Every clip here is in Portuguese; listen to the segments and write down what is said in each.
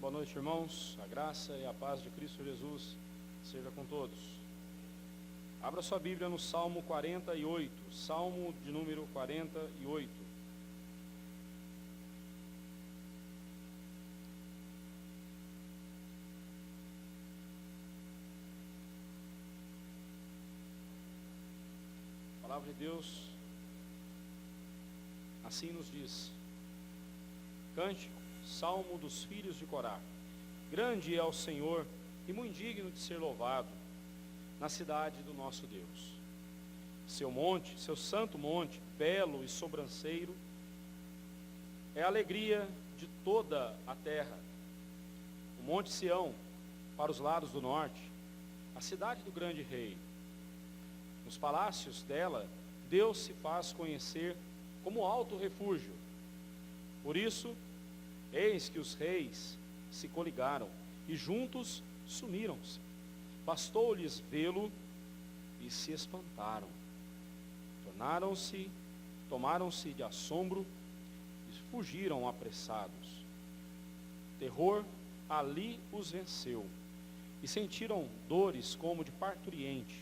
Boa noite, irmãos. A graça e a paz de Cristo Jesus seja com todos. Abra sua Bíblia no Salmo 48, Salmo de número 48. A palavra de Deus assim nos diz: Cântico, Salmo dos filhos de Corá. Grande é o Senhor e muito digno de ser louvado na cidade do nosso Deus. Seu monte, seu santo monte, belo e sobranceiro, é a alegria de toda a terra. O monte Sião, para os lados do norte, a cidade do grande rei. Nos palácios dela, Deus se faz conhecer como alto refúgio. Por isso, eis que os reis se coligaram e juntos sumiram-se. Bastou-lhes vê-lo e se espantaram. Tomaram-se de assombro e fugiram apressados. Terror ali os venceu e sentiram dores como de parturiente.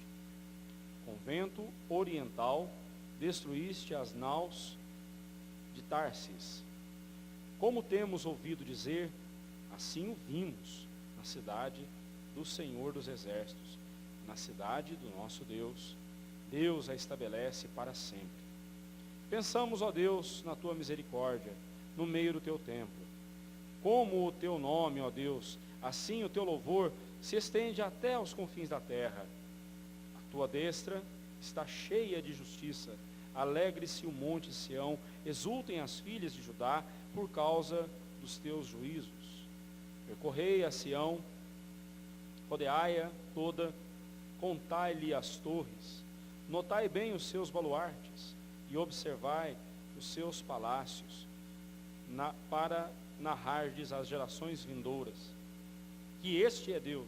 Com vento oriental destruíste as naus de Társis. Como temos ouvido dizer, assim o vimos na cidade do Senhor dos Exércitos, na cidade do nosso Deus. Deus a estabelece para sempre. Pensamos, ó Deus, na tua misericórdia, no meio do teu templo. Como o teu nome, ó Deus, assim o teu louvor se estende até aos confins da terra. A tua destra está cheia de justiça. Alegre-se o monte Sião, exultem as filhas de Judá por causa dos teus juízos. Percorrei a Sião, rodeai-a toda, contai-lhe as torres, notai bem os seus baluartes e observai os seus palácios, para narrardes às gerações vindouras, que este é Deus,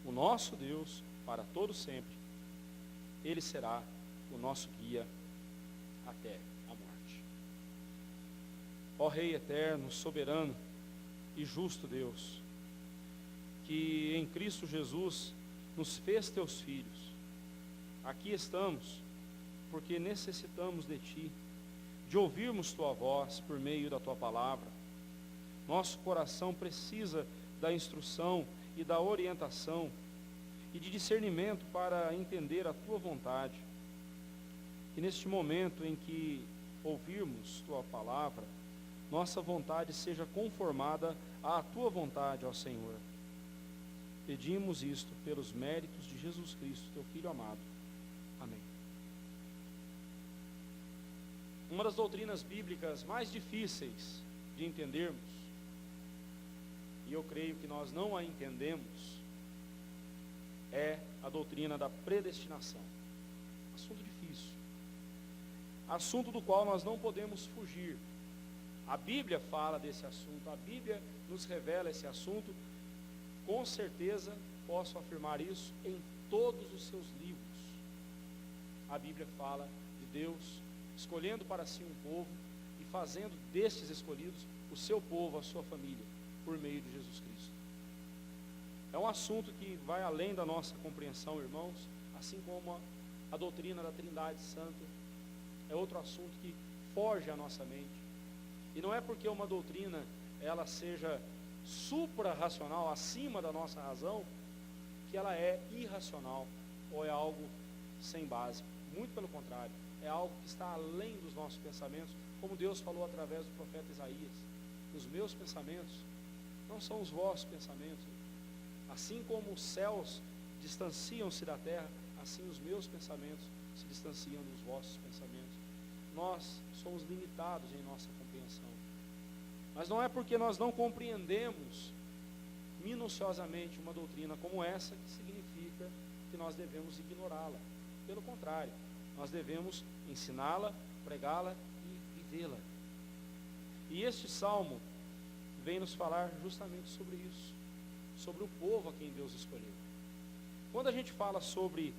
o nosso Deus, para todo sempre. Ele será o nosso guia até a morte. Ó Rei eterno, soberano e justo Deus, que em Cristo Jesus nos fez teus filhos, aqui estamos porque necessitamos de ti, de ouvirmos tua voz por meio da tua palavra. Nosso coração precisa da instrução e da orientação e de discernimento para entender a tua vontade. Que neste momento em que ouvirmos tua palavra, nossa vontade seja conformada à tua vontade, ó Senhor. Pedimos isto pelos méritos de Jesus Cristo, teu Filho amado. Amém. Uma das doutrinas bíblicas mais difíceis de entendermos, e eu creio que nós não a entendemos, é a doutrina da predestinação. Assunto difícil. Assunto do qual nós não podemos fugir. A Bíblia fala desse assunto, a Bíblia nos revela esse assunto. Com certeza posso afirmar isso em todos os seus livros. A Bíblia fala de Deus escolhendo para si um povo e fazendo destes escolhidos o seu povo, a sua família, por meio de Jesus Cristo. É um assunto que vai além da nossa compreensão, irmãos, assim como a doutrina da Trindade Santa. É outro assunto que foge à nossa mente. E não é porque uma doutrina ela seja supra-racional, acima da nossa razão, que ela é irracional ou é algo sem base. Muito pelo contrário, é algo que está além dos nossos pensamentos, como Deus falou através do profeta Isaías. Os meus pensamentos não são os vossos pensamentos. Assim como os céus distanciam-se da terra, assim os meus pensamentos se distanciam dos vossos pensamentos. Nós somos limitados em nossa compreensão. Mas não é porque nós não compreendemos minuciosamente uma doutrina como essa que significa que nós devemos ignorá-la. Pelo contrário, nós devemos ensiná-la, pregá-la e vivê-la. E este salmo vem nos falar justamente sobre isso, sobre o povo a quem Deus escolheu. Quando a gente fala sobre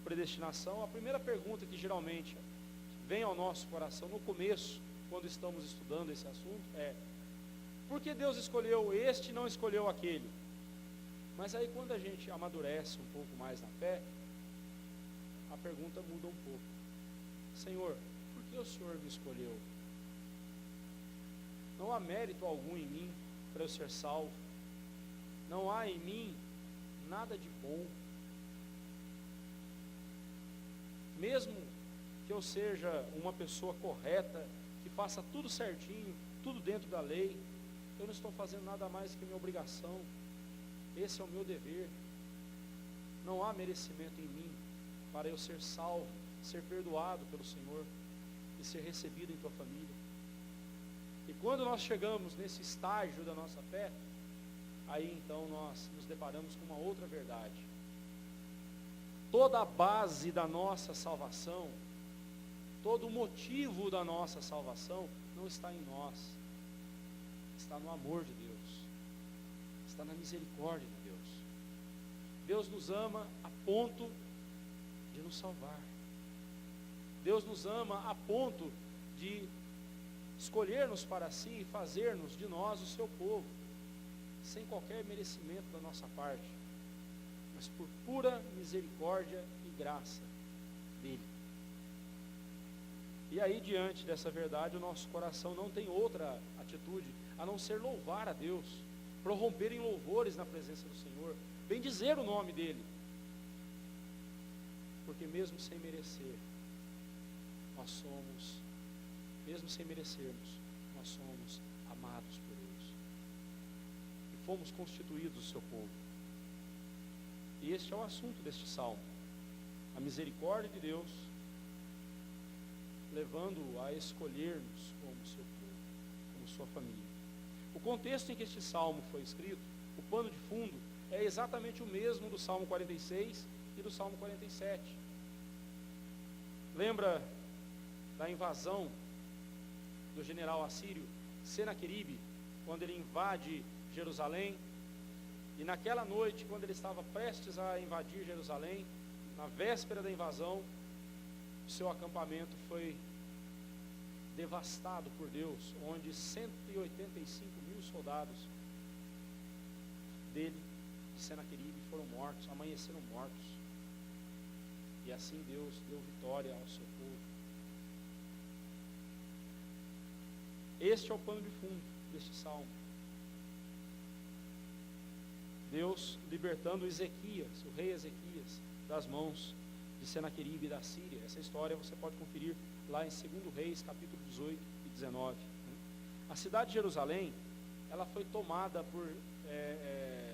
predestinação, a primeira pergunta que geralmente vem ao nosso coração no começo, quando estamos estudando esse assunto, é: Por que Deus escolheu este e não escolheu aquele? Mas aí quando a gente amadurece um pouco mais na fé, a pergunta muda um pouco. Senhor, por que o Senhor me escolheu? Não há mérito algum em mim para eu ser salvo. Não há em mim nada de bom. Mesmo que eu seja uma pessoa correta, que faça tudo certinho, tudo dentro da lei, eu não estou fazendo nada mais que minha obrigação. Esse é o meu dever. Não há merecimento em mim para eu ser salvo, ser perdoado pelo Senhor e ser recebido em tua família. E quando nós chegamos nesse estágio da nossa fé, aí então nós nos deparamos com uma outra verdade. Toda a base da nossa salvação, todo o motivo da nossa salvação não está em nós, está no amor de Deus, está na misericórdia de Deus. Deus nos ama a ponto de nos salvar. Deus nos ama a ponto de escolher-nos para si e fazer-nos de nós o seu povo, sem qualquer merecimento da nossa parte, mas por pura misericórdia e graça dele. E aí, diante dessa verdade, o nosso coração não tem outra atitude a não ser louvar a Deus, prorromper em louvores na presença do Senhor, bendizer o nome dele, porque mesmo sem merecer, nós somos, mesmo sem merecermos, nós somos amados por Deus e fomos constituídos o seu povo. E este é o assunto deste salmo, a misericórdia de Deus levando-o a escolher-nos como seu povo, como sua família. O contexto em que este salmo foi escrito, o pano de fundo, é exatamente o mesmo do Salmo 46 e do Salmo 47. Lembra da invasão do general assírio Senaqueribe, quando ele invade Jerusalém? E naquela noite, quando ele estava prestes a invadir Jerusalém, na véspera da invasão, o seu acampamento foi devastado por Deus, onde 185 mil soldados dele, de Senaqueribe, foram mortos, amanheceram mortos. E assim Deus deu vitória ao seu povo. Este é o pano de fundo deste salmo. Deus libertando Ezequias, o rei Ezequias, das mãos de Senaqueribe da Síria. Essa história você pode conferir lá em 2 Reis, capítulo 18 e 19. A cidade de Jerusalém, ela foi tomada por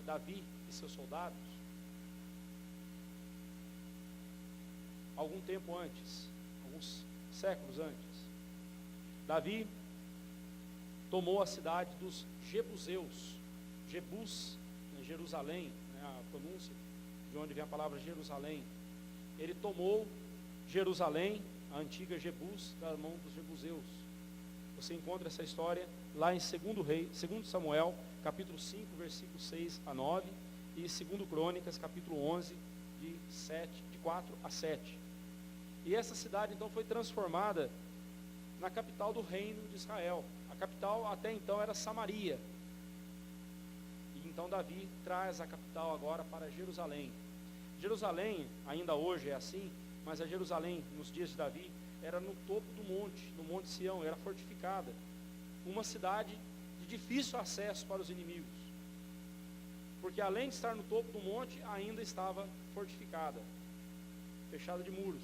Davi e seus soldados algum tempo antes, alguns séculos antes. Davi tomou a cidade dos Jebuseus, Jebus, Jerusalém, a pronúncia de onde vem a palavra Jerusalém. Ele tomou Jerusalém, a antiga Jebus, da mão dos Jebuseus. Você encontra essa história lá em 2 Samuel, capítulo 5, versículos 6 a 9, e 2 Crônicas, capítulo 11, de 4 a 7. E essa cidade então foi transformada na capital do reino de Israel. A capital até então era Samaria. E então Davi traz a capital agora para Jerusalém. Jerusalém, ainda hoje é assim, mas a Jerusalém, nos dias de Davi, era no topo do monte, no Monte Sião, era fortificada. Uma cidade de difícil acesso para os inimigos. Porque além de estar no topo do monte, ainda estava fortificada, fechada de muros.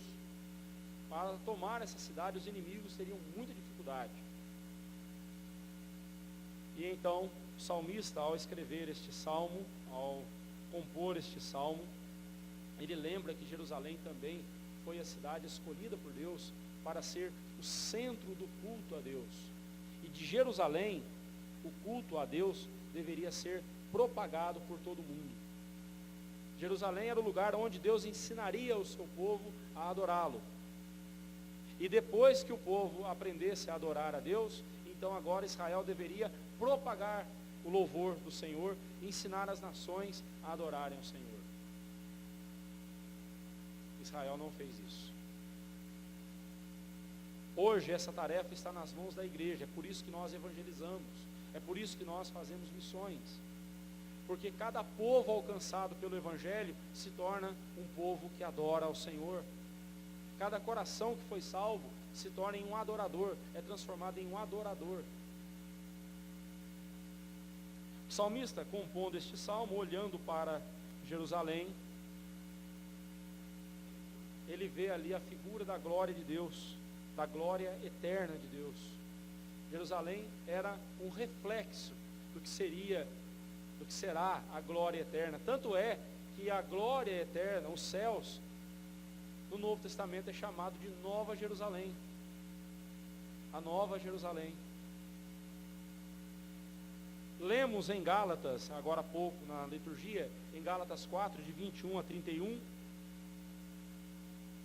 Para tomar essa cidade, os inimigos teriam muita dificuldade. E então, o salmista, ao escrever este salmo, ao compor este salmo, ele lembra que Jerusalém também foi a cidade escolhida por Deus para ser o centro do culto a Deus. E de Jerusalém, o culto a Deus deveria ser propagado por todo mundo. Jerusalém era o lugar onde Deus ensinaria o seu povo a adorá-lo. E depois que o povo aprendesse a adorar a Deus, então agora Israel deveria propagar o louvor do Senhor e ensinar as nações a adorarem o Senhor. Israel não fez isso. Hoje essa tarefa está nas mãos da igreja, é por isso que nós evangelizamos. É por isso que nós fazemos missões. Porque cada povo alcançado pelo Evangelho se torna um povo que adora ao Senhor. Cada coração que foi salvo se torna em um adorador, é transformado em um adorador. O salmista, compondo este salmo, olhando para Jerusalém, ele vê ali a figura da glória de Deus, da glória eterna de Deus. Jerusalém era um reflexo do que será a glória eterna. Tanto é que a glória eterna, os céus, no Novo Testamento é chamado de Nova Jerusalém. A Nova Jerusalém. Lemos em Gálatas, agora há pouco, na liturgia, em Gálatas 4, de 21 a 31,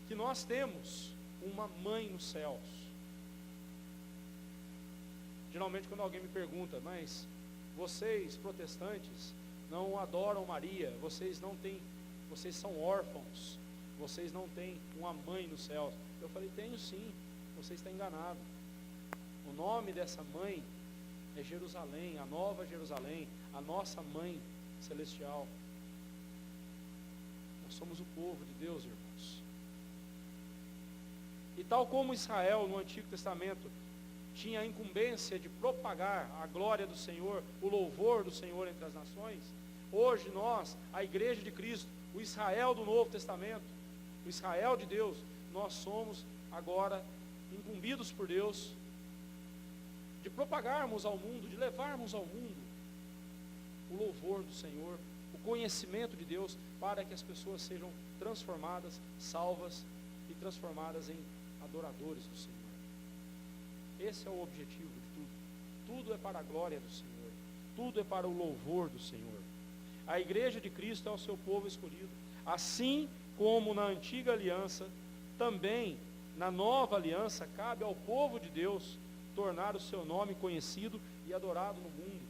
que nós temos uma mãe nos céus. Geralmente quando alguém me pergunta, mas vocês protestantes não adoram Maria, vocês são órfãos, vocês não têm uma mãe nos céus. Eu falei, tenho sim, você está enganado. O nome dessa mãe é Jerusalém, a Nova Jerusalém, a nossa mãe celestial. Nós somos o povo de Deus, irmãos. E tal como Israel no Antigo Testamento tinha a incumbência de propagar a glória do Senhor, o louvor do Senhor entre as nações, hoje nós, a Igreja de Cristo, o Israel do Novo Testamento, o Israel de Deus, nós somos agora incumbidos por Deus de propagarmos ao mundo, de levarmos ao mundo o louvor do Senhor, o conhecimento de Deus, para que as pessoas sejam transformadas, salvas e transformadas em adoradores do Senhor. Esse é o objetivo de tudo. Tudo é para a glória do Senhor, tudo é para o louvor do Senhor. A Igreja de Cristo é o seu povo escolhido, assim como na antiga aliança, também na nova aliança cabe ao povo de Deus tornar o seu nome conhecido e adorado no mundo.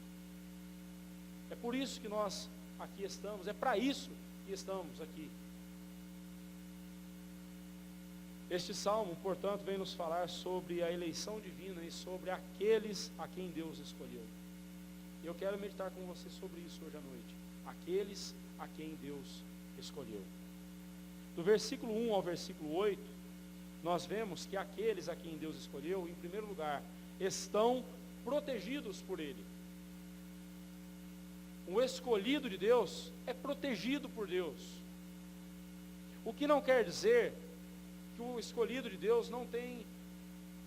É por isso que nós aqui estamos, é para isso que estamos aqui. Este salmo, portanto, vem nos falar sobre a eleição divina e sobre aqueles a quem Deus escolheu. E eu quero meditar com você sobre isso hoje à noite. Aqueles a quem Deus escolheu. Do versículo 1 ao versículo 8, nós vemos que aqueles a quem Deus escolheu, em primeiro lugar, estão protegidos por Ele. O escolhido de Deus é protegido por Deus. O que não quer dizer que o escolhido de Deus não tem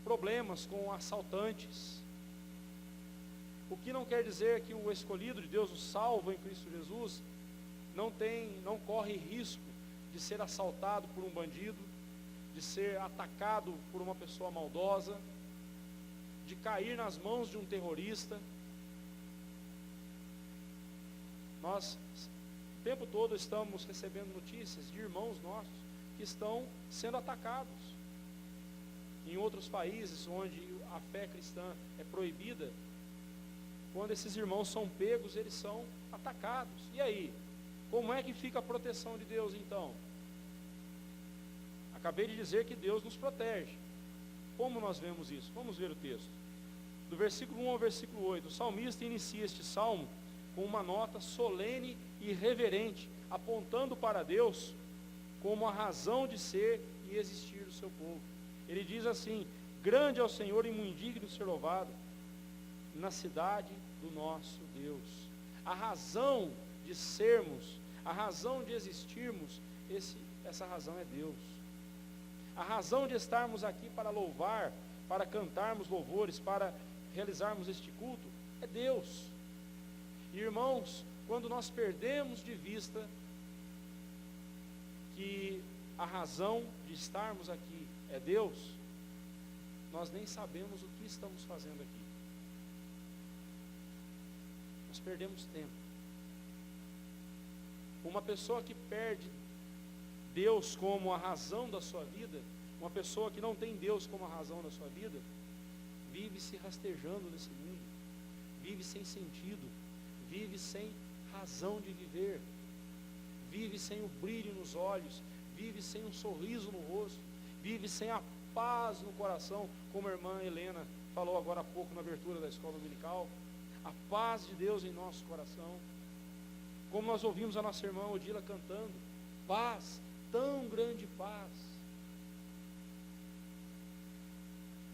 problemas com assaltantes. O que não quer dizer que o escolhido de Deus, o salvo em Cristo Jesus, não corre risco de ser assaltado por um bandido, de ser atacado por uma pessoa maldosa, de cair nas mãos de um terrorista. Nós, o tempo todo, estamos recebendo notícias de irmãos nossos que estão sendo atacados. Em outros países onde a fé cristã é proibida, quando esses irmãos são pegos, eles são atacados. E aí? Como é que fica a proteção de Deus então? Acabei de dizer que Deus nos protege. Como nós vemos isso? Vamos ver o texto. Do versículo 1 ao versículo 8, o salmista inicia este salmo com uma nota solene e reverente, apontando para Deus como a razão de ser e existir do seu povo. Ele diz assim: grande é o Senhor e muito digno de ser louvado na cidade do nosso Deus. A razão de sermos, a razão de existirmos, essa razão é Deus. A razão de estarmos aqui para louvar, para cantarmos louvores, para realizarmos este culto, é Deus. E, irmãos, quando nós perdemos de vista que a razão de estarmos aqui é Deus, nós nem sabemos o que estamos fazendo aqui. Nós perdemos tempo. Uma pessoa que perde Deus como a razão da sua vida, uma pessoa que não tem Deus como a razão da sua vida, vive se rastejando nesse mundo, vive sem sentido, vive sem razão de viver, vive sem o brilho nos olhos, vive sem um sorriso no rosto, vive sem a paz no coração, como a irmã Helena falou agora há pouco na abertura da escola dominical. a paz de Deus em nosso coração. Como nós ouvimos a nossa irmã Odila cantando, paz, tão grande paz.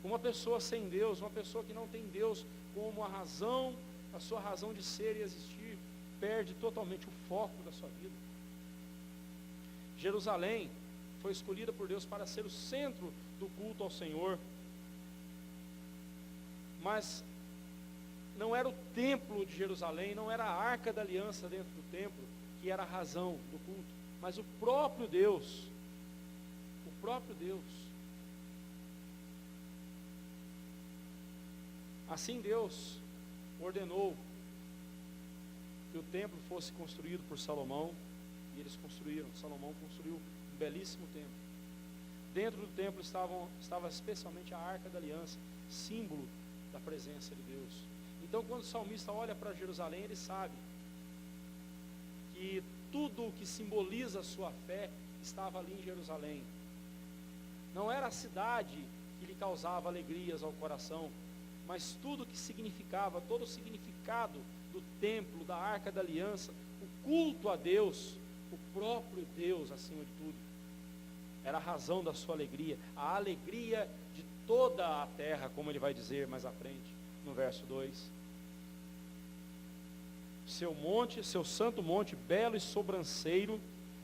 Uma pessoa sem Deus, uma pessoa que não tem Deus como a sua razão de ser e existir, perde totalmente o foco da sua vida. Jerusalém foi escolhida por Deus para ser o centro do culto ao Senhor, mas não era o templo de Jerusalém, não era a arca da aliança dentro do templo que era a razão do culto, mas o próprio Deus. Assim Deus ordenou que o templo fosse construído por Salomão, e eles construíram. Salomão construiu um belíssimo templo. Dentro do templo estava especialmente a arca da aliança, símbolo da presença de Deus. Então, quando o salmista olha para Jerusalém, ele sabe que tudo o que simboliza a sua fé estava ali em Jerusalém. Não era a cidade que lhe causava alegrias ao coração, mas tudo o que significava, todo o significado do templo, da arca da aliança, o culto a Deus, o próprio Deus acima de tudo, era a razão da sua alegria, a alegria de toda a terra, como ele vai dizer mais à frente, no verso 2. Seu monte, seu santo monte, belo e sobranceiro,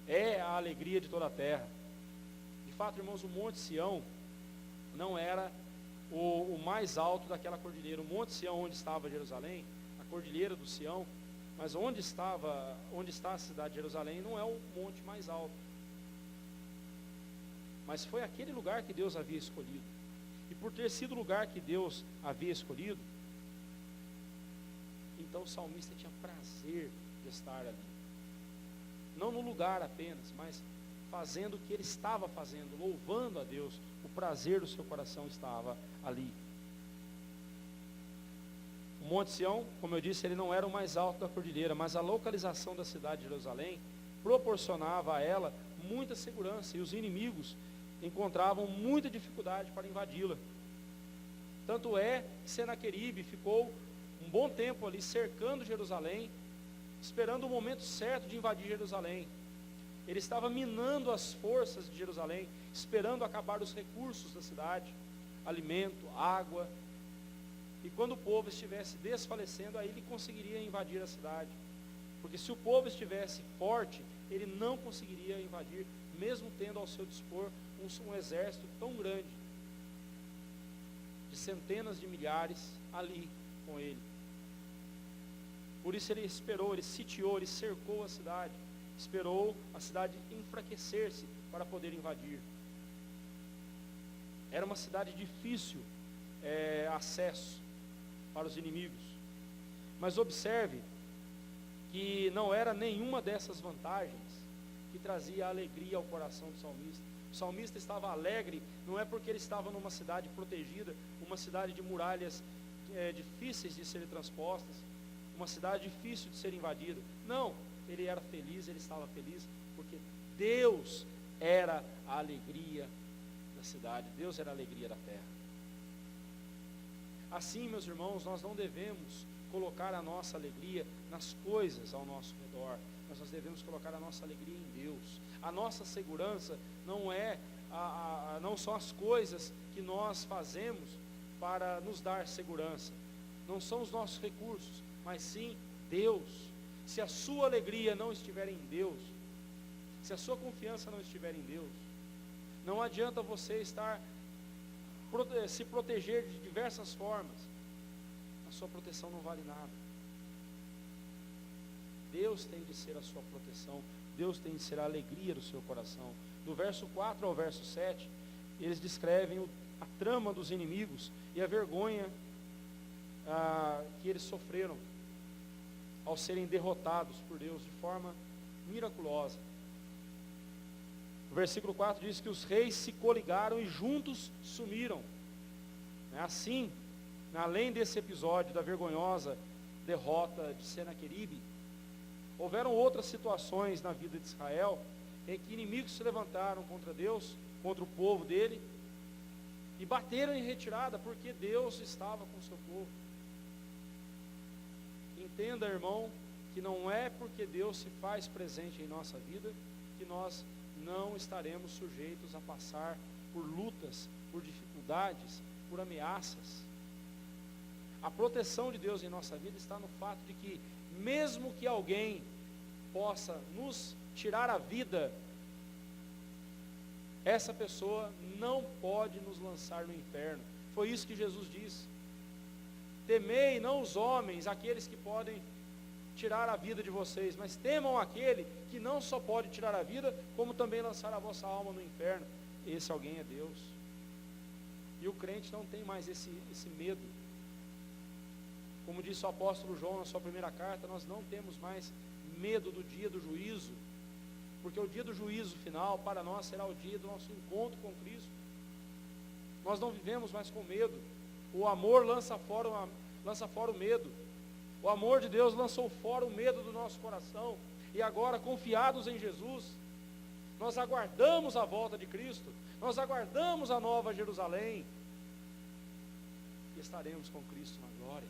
é a alegria de toda a terra. De fato, irmãos, o Monte Sião não era o mais alto daquela cordilheira. O Monte Sião, onde estava Jerusalém, a cordilheira do Sião, mas onde está a cidade de Jerusalém, não é o monte mais alto. Mas foi aquele lugar que Deus havia escolhido. E por ter sido o lugar que Deus havia escolhido, então o salmista tinha prazer de estar ali. Não no lugar apenas, mas fazendo o que ele estava fazendo, louvando a Deus. O prazer do seu coração estava ali. O Monte Sião, como eu disse, ele não era o mais alto da cordilheira, mas a localização da cidade de Jerusalém proporcionava a ela muita segurança, e os inimigos encontravam muita dificuldade para invadi-la. Tanto é que Senaqueribe ficou um bom tempo ali cercando Jerusalém, esperando o momento certo de invadir Jerusalém. Ele estava minando as forças de Jerusalém, esperando acabar os recursos da cidade, alimento, água. E quando o povo estivesse desfalecendo, aí ele conseguiria invadir a cidade. Porque se o povo estivesse forte, ele não conseguiria invadir, mesmo tendo ao seu dispor um exército tão grande, de centenas de milhares ali com ele. Por isso ele esperou, ele sitiou, ele cercou a cidade, esperou a cidade enfraquecer-se para poder invadir. Era uma cidade difícil acesso para os inimigos. Mas observe que não era nenhuma dessas vantagens que trazia alegria ao coração do salmista. O salmista estava alegre, não é porque ele estava numa cidade protegida, uma cidade de muralhas difíceis de serem transpostas, uma cidade difícil de ser invadida. Não, ele era feliz, ele estava feliz, porque Deus era a alegria da cidade, Deus era a alegria da terra. Assim, meus irmãos, nós não devemos colocar a nossa alegria nas coisas ao nosso redor, mas nós devemos colocar a nossa alegria em Deus. A nossa segurança não são as coisas que nós fazemos para nos dar segurança, não são os nossos recursos, mas sim Deus. Se a sua alegria não estiver em Deus, se a sua confiança não estiver em Deus, não adianta você se proteger de diversas formas, a sua proteção não vale nada. Deus tem de ser a sua proteção, Deus tem de ser a alegria do seu coração. Do verso 4 ao verso 7, eles descrevem a trama dos inimigos e a vergonha que eles sofreram ao serem derrotados por Deus de forma miraculosa. O versículo 4 diz que os reis se coligaram e juntos sumiram. Assim, além desse episódio da vergonhosa derrota de Senaqueribe, houveram outras situações na vida de Israel em que inimigos se levantaram contra Deus, contra o povo dele, e bateram em retirada, porque Deus estava com o seu povo. Entenda, irmão, que não é porque Deus se faz presente em nossa vida que nós não estaremos sujeitos a passar por lutas, por dificuldades, por ameaças. A proteção de Deus em nossa vida está no fato de que, mesmo que alguém possa nos tirar a vida, essa pessoa não pode nos lançar no inferno. Foi isso que Jesus disse. Temei não os homens, aqueles que podem tirar a vida de vocês, mas temam aquele que não só pode tirar a vida, como também lançar a vossa alma no inferno. Esse alguém é Deus. E o crente não tem mais esse medo. Como disse o apóstolo João na sua primeira carta, nós não temos mais medo do dia do juízo, porque o dia do juízo final para nós será o dia do nosso encontro com Cristo. Nós não vivemos mais com medo. O amor lança fora o medo. O amor de Deus lançou fora o medo do nosso coração. E agora, confiados em Jesus, nós aguardamos a volta de Cristo, nós aguardamos a nova Jerusalém, e estaremos com Cristo na glória.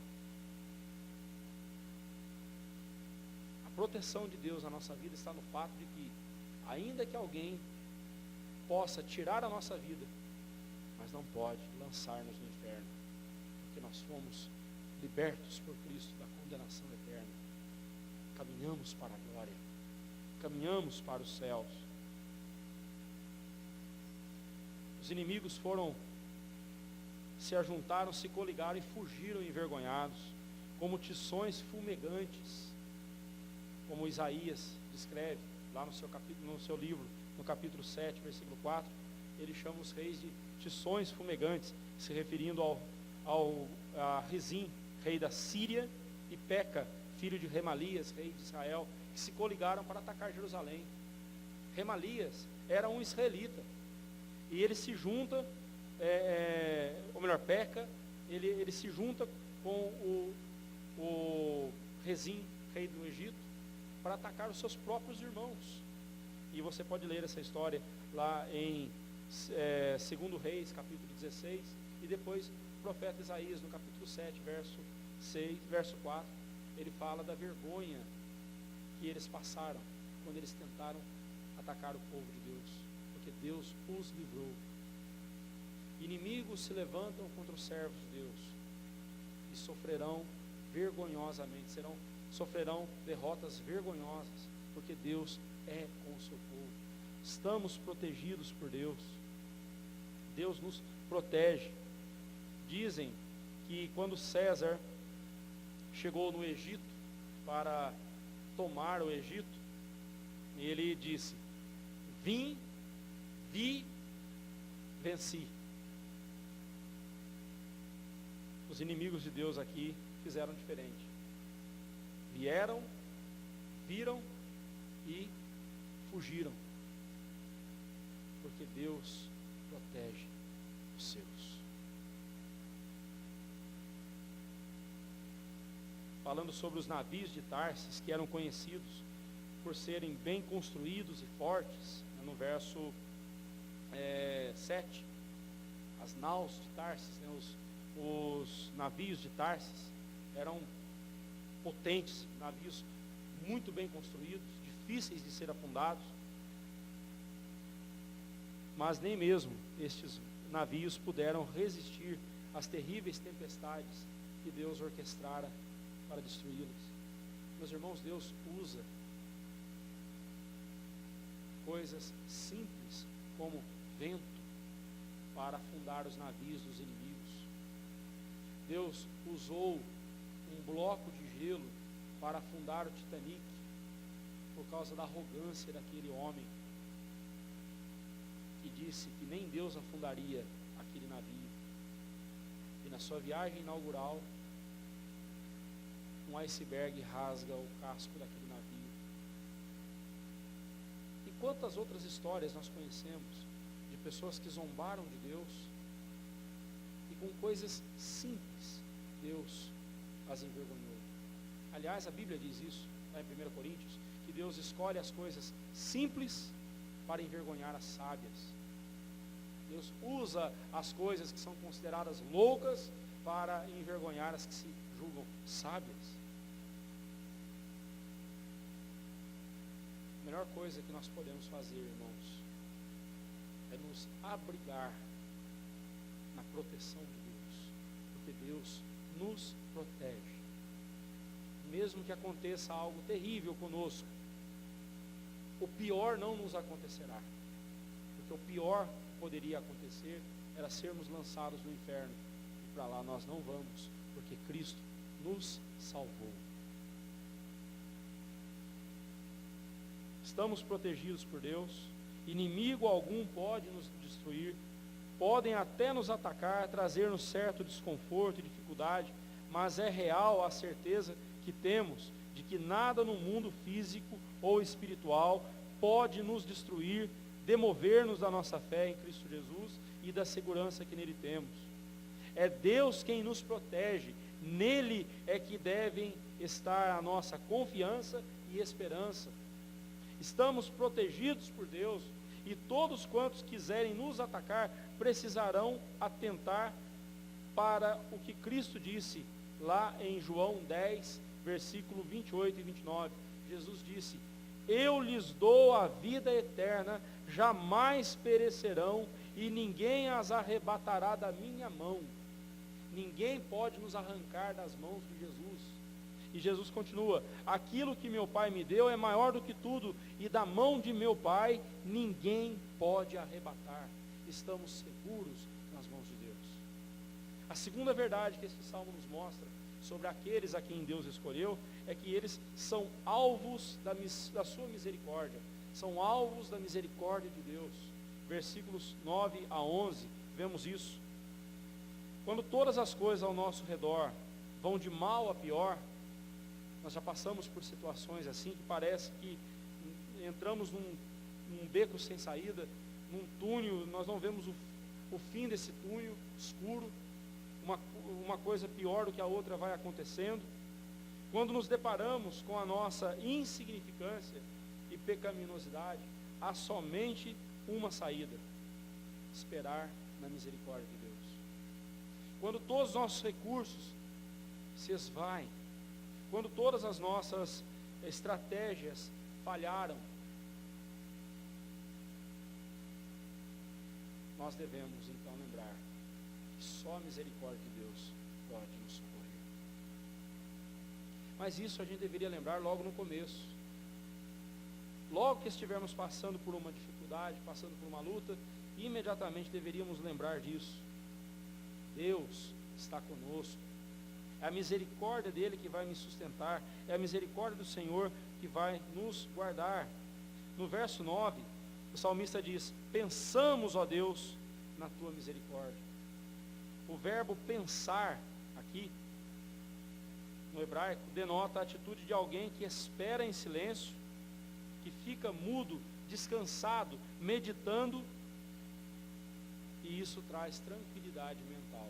A proteção de Deus na nossa vida está no fato de que, ainda que alguém possa tirar a nossa vida, mas não pode lançar-nos no inferno, porque nós fomos libertos por Cristo da condenação eterna. Caminhamos para a glória, caminhamos para os céus. Os inimigos se ajuntaram, se coligaram e fugiram envergonhados, como tições fumegantes, como Isaías descreve lá no seu livro, no capítulo 7, versículo 4, ele chama os reis de tições fumegantes, se referindo a Rezim, rei da Síria, e Peca, filho de Remalias, rei de Israel, que se coligaram para atacar Jerusalém. Remalias era um israelita, e ele se junta, Peca, ele se junta com o Rezim, rei do Egito, para atacar os seus próprios irmãos. E você pode ler essa história lá em 2 Reis, capítulo 16, e depois o profeta Isaías, no capítulo 7, verso 4, ele fala da vergonha que eles passaram quando eles tentaram atacar o povo de Deus, porque Deus os livrou. Inimigos se levantam contra os servos de Deus e sofrerão vergonhosamente, sofrerão derrotas vergonhosas, porque Deus é com o seu povo. Estamos protegidos por Deus. Deus nos protege. Dizem que quando César chegou no Egito para tomar o Egito, ele disse: vi, venci. Os inimigos de Deus aqui fizeram diferente. Vieram, viram e fugiram, porque Deus protege os seus. Falando sobre os navios de Tarsis, que eram conhecidos por serem bem construídos e fortes, no verso 7, as naus de Tarsis, os navios de Tarsis eram potentes, navios muito bem construídos, difíceis de ser afundados, mas nem mesmo estes navios puderam resistir às terríveis tempestades que Deus orquestrara para destruí-los. Meus irmãos, Deus usa coisas simples como vento para afundar os navios dos inimigos. Deus usou um bloco de gelo para afundar o Titanic por causa da arrogância daquele homem que disse que nem Deus afundaria aquele navio. E na sua viagem inaugural, um iceberg rasga o casco daquele navio. E quantas outras histórias nós conhecemos de pessoas que zombaram de Deus e com coisas simples Deus as envergonhou. Aliás, a Bíblia diz isso, lá em 1 Coríntios, que Deus escolhe as coisas simples para envergonhar as sábias. Deus usa as coisas que são consideradas loucas para envergonhar as que se julgam sábias. melhor coisa que nós podemos fazer, irmãos, é nos abrigar na proteção de Deus, porque Deus nos protege. Mesmo que aconteça algo terrível conosco, o pior não nos acontecerá, porque o pior que poderia acontecer era sermos lançados no inferno, e para lá nós não vamos, porque Cristo nos salvou. Estamos protegidos por Deus, inimigo algum pode nos destruir, podem até nos atacar, trazer-nos certo desconforto e dificuldade, mas é real a certeza que temos de que nada no mundo físico ou espiritual pode nos destruir, demover-nos da nossa fé em Cristo Jesus e da segurança que nele temos. É Deus quem nos protege, nele é que devem estar a nossa confiança e esperança. Estamos protegidos por Deus, e todos quantos quiserem nos atacar precisarão atentar para o que Cristo disse lá em João 10, versículo 28 e 29. Jesus disse: eu lhes dou a vida eterna, jamais perecerão, e ninguém as arrebatará da minha mão. Ninguém pode nos arrancar das mãos de Jesus. E Jesus continua: aquilo que meu Pai me deu é maior do que tudo, e da mão de meu Pai ninguém pode arrebatar. Estamos seguros nas mãos de Deus. A segunda verdade que esse salmo nos mostra sobre aqueles a quem Deus escolheu é que eles são alvos da sua misericórdia, são alvos da misericórdia de Deus. Versículos 9 a 11, vemos isso. Quando todas as coisas ao nosso redor vão de mal a pior, nós já passamos por situações assim que parece que entramos num beco sem saída, num túnel, nós não vemos o fim desse túnel escuro, uma coisa pior do que a outra vai acontecendo. Quando nos deparamos com a nossa insignificância e pecaminosidade, há somente uma saída: esperar na misericórdia de Deus. Quando todos os nossos recursos se esvaem, quando todas as nossas estratégias falharam, nós devemos então lembrar que só a misericórdia de Deus pode nos socorrer. Mas isso a gente deveria lembrar logo no começo. Logo que estivermos passando por uma dificuldade, passando por uma luta, imediatamente deveríamos lembrar disso. Deus está conosco. É a misericórdia dele que vai me sustentar, é a misericórdia do Senhor que vai nos guardar. No verso 9, o salmista diz: pensamos, ó Deus, na tua misericórdia. O verbo pensar aqui, no hebraico, denota a atitude de alguém que espera em silêncio, que fica mudo, descansado, meditando, e isso traz tranquilidade mental.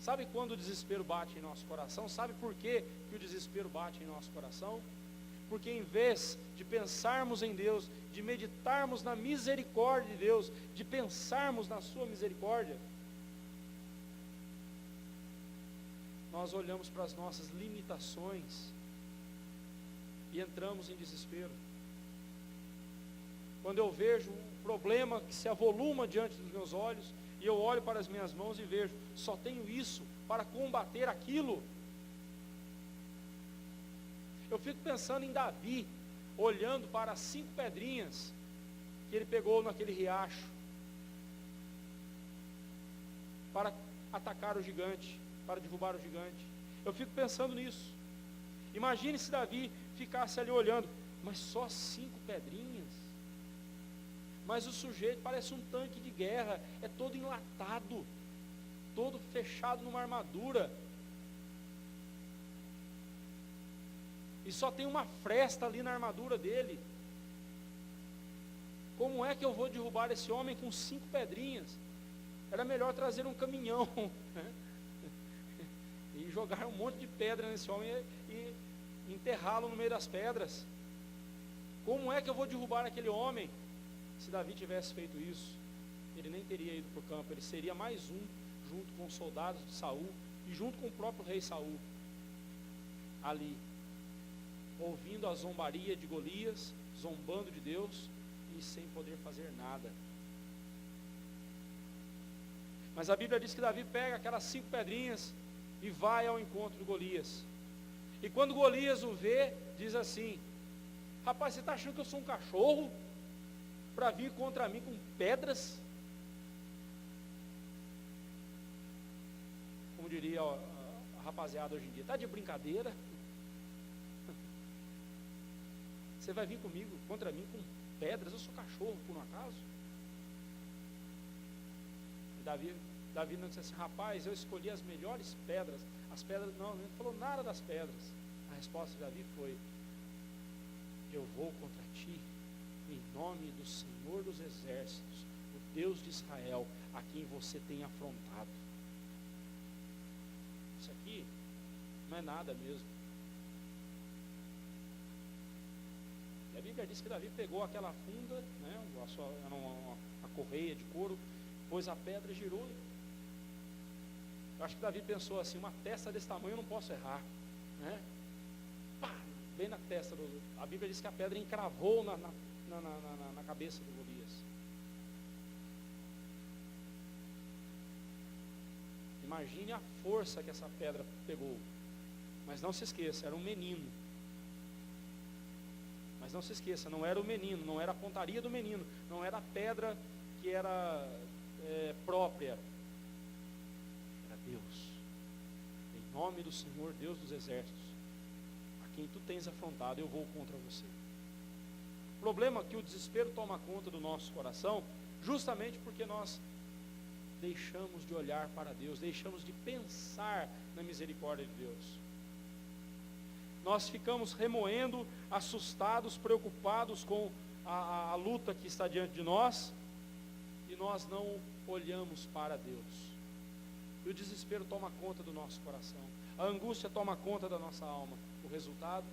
Sabe quando o desespero bate em nosso coração? Sabe por que o desespero bate em nosso coração? Porque em vez de pensarmos em Deus, de meditarmos na misericórdia de Deus, de pensarmos na sua misericórdia, nós olhamos para as nossas limitações e entramos em desespero. Quando eu vejo um problema que se avoluma diante dos meus olhos, e eu olho para as minhas mãos e vejo, só tenho isso para combater aquilo. Eu fico pensando em Davi, olhando para as 5 pedrinhas que ele pegou naquele riacho, para atacar o gigante, para derrubar o gigante. Eu fico pensando nisso. Imagine se Davi ficasse ali olhando, mas só 5 pedrinhas? Mas o sujeito parece um tanque de guerra, é todo enlatado, todo fechado numa armadura, e só tem uma fresta ali na armadura dele. Como é que eu vou derrubar esse homem com 5 pedrinhas? Era melhor trazer um caminhão, né? E jogar um monte de pedra nesse homem e enterrá-lo no meio das pedras. Como é que eu vou derrubar aquele homem? Se Davi tivesse feito isso, ele nem teria ido para o campo, ele seria mais um, junto com os soldados de Saul, e junto com o próprio rei Saul, ali, ouvindo a zombaria de Golias, zombando de Deus e sem poder fazer nada. Mas a Bíblia diz que Davi pega aquelas 5 pedrinhas e vai ao encontro de Golias. E quando Golias o vê, diz assim: rapaz, você está achando que eu sou um cachorro para vir contra mim com pedras? Como diria a rapaziada hoje em dia, está de brincadeira? Você vai vir comigo, contra mim com pedras? Eu sou cachorro por um acaso? E Davi não disse assim: rapaz, eu escolhi as melhores pedras. As pedras, não ele falou nada das pedras. A resposta de Davi foi: eu vou contra ti em nome do Senhor dos Exércitos, o Deus de Israel, a quem você tem afrontado. Isso aqui não é nada mesmo. E a Bíblia diz que Davi pegou aquela funda, né, era uma correia de couro, pôs a pedra e girou. Eu acho que Davi pensou assim: uma testa desse tamanho eu não posso errar, né? Pá, bem na testa a Bíblia diz que a pedra encravou na cabeça do Golias. Imagine a força que essa pedra pegou. Mas não se esqueça, era um menino. Mas não se esqueça, não era o menino, não era a pontaria do menino, não era a pedra que era própria. Era Deus. Em nome do Senhor, Deus dos Exércitos, a quem tu tens afrontado, eu vou contra você. O problema é que o desespero toma conta do nosso coração, justamente porque nós deixamos de olhar para Deus, deixamos de pensar na misericórdia de Deus. Nós ficamos remoendo, assustados, preocupados com a luta que está diante de nós, e nós não olhamos para Deus. E o desespero toma conta do nosso coração, a angústia toma conta da nossa alma. O resultado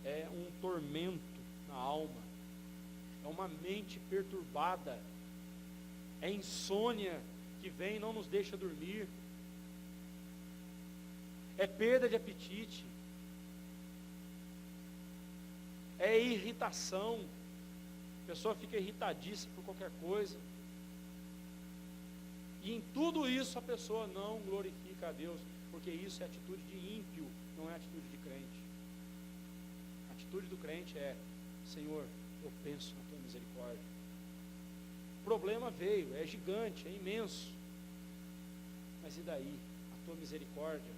é um tormento na alma, é uma mente perturbada, é insônia que vem e não nos deixa dormir, é perda de apetite, é irritação, a pessoa fica irritadiça por qualquer coisa, e em tudo isso a pessoa não glorifica a Deus, porque isso é atitude de ímpio, não é atitude de crente. A atitude do crente é: Senhor, eu penso na tua misericórdia. O problema veio, é gigante, é imenso, mas e daí? A tua misericórdia